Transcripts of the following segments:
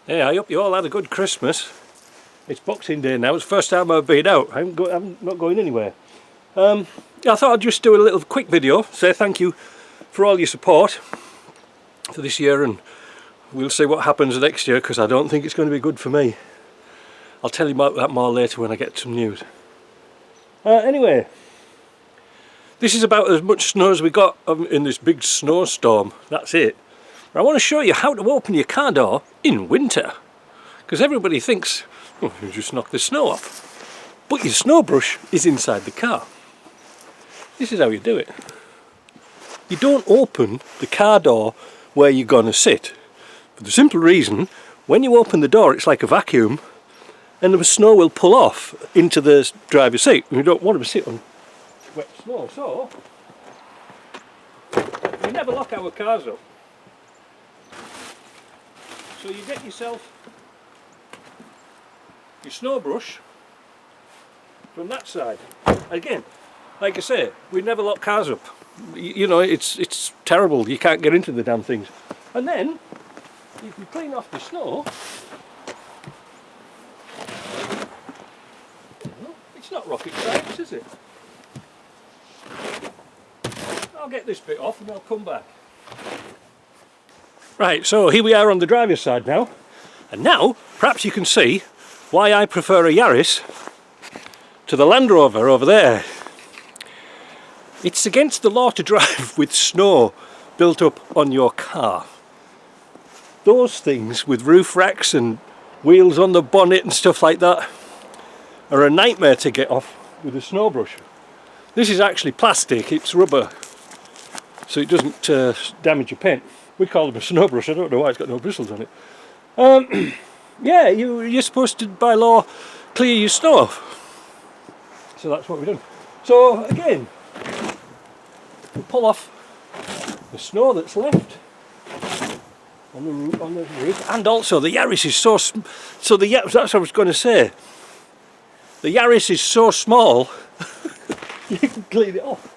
Hey, I hope you all had a good Christmas. It's Boxing Day now. It's the first time I've been out. I'm not going anywhere. I thought I'd just do a little quick video, say thank you for all your support for this year, and we'll see what happens next year, because I don't think it's going to be good for me. I'll tell you about that more later when I get some news. Anyway, this is about as much snow as we got in this big snowstorm. That's it. I want to show you how to open your car door in winter, because everybody thinks, oh, you just knock the snow off, but your snow brush is inside the car. This is how you do it. You don't open the car door where you're going to sit, for the simple reason, when you open the door it's like a vacuum and the snow will pull off into the driver's seat, and you don't want to sit on wet snow. So we never lock our cars up. So you get yourself your snow brush from that side. Again, like I say, we never lock cars up. You know, it's terrible. You can't get into the damn things. And then if you clean off the snow, it's not rocket science, is it? I'll get this bit off and I'll come back. Right, so here we are on the driver's side now, and now perhaps you can see why I prefer a Yaris to the Land Rover over there. It's against the law to drive with snow built up on your car. Those things with roof racks and wheels on the bonnet and stuff like that are a nightmare to get off with a snow brush. This is actually plastic, it's rubber, so it doesn't damage your paint. We call them a snow brush. I don't know why it's got no bristles on it. Yeah, you're supposed to, by law, clear your snow off. So that's what we've done. So again, we pull off the snow that's left on the roof, and also the Yaris is so that's what I was going to say. The Yaris is so small, you can clean it off.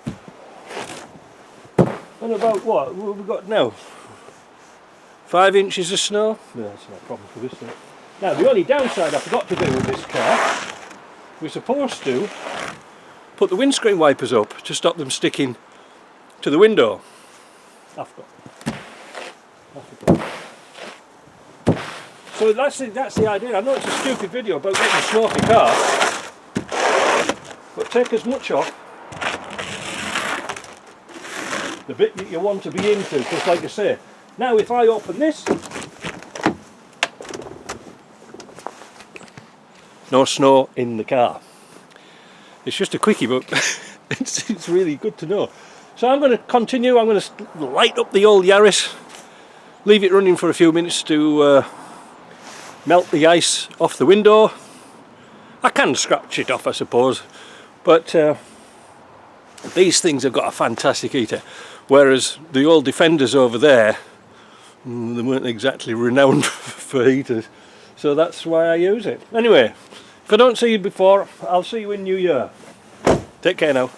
And about what have we got now? 5 inches of snow? No, that's no problem for this thing. Now the only downside I forgot to do with this car, we're supposed to put the windscreen wipers up to stop them sticking to the window. I forgot. So that's the idea. I know it's a stupid video about getting a snow off your car, but take as much off the bit that you want to be into, because like I say, now if I open this, no snow in the car. It's just a quickie, but it's really good to know. So I'm going to continue. I'm going to light up the old Yaris, leave it running for a few minutes to melt the ice off the window. I can scratch it off, I suppose, but these things have got a fantastic heater, whereas the old Defenders over there, they weren't exactly renowned for heaters, so that's why I use it. Anyway, if I don't see you before, I'll see you in New Year. Take care now.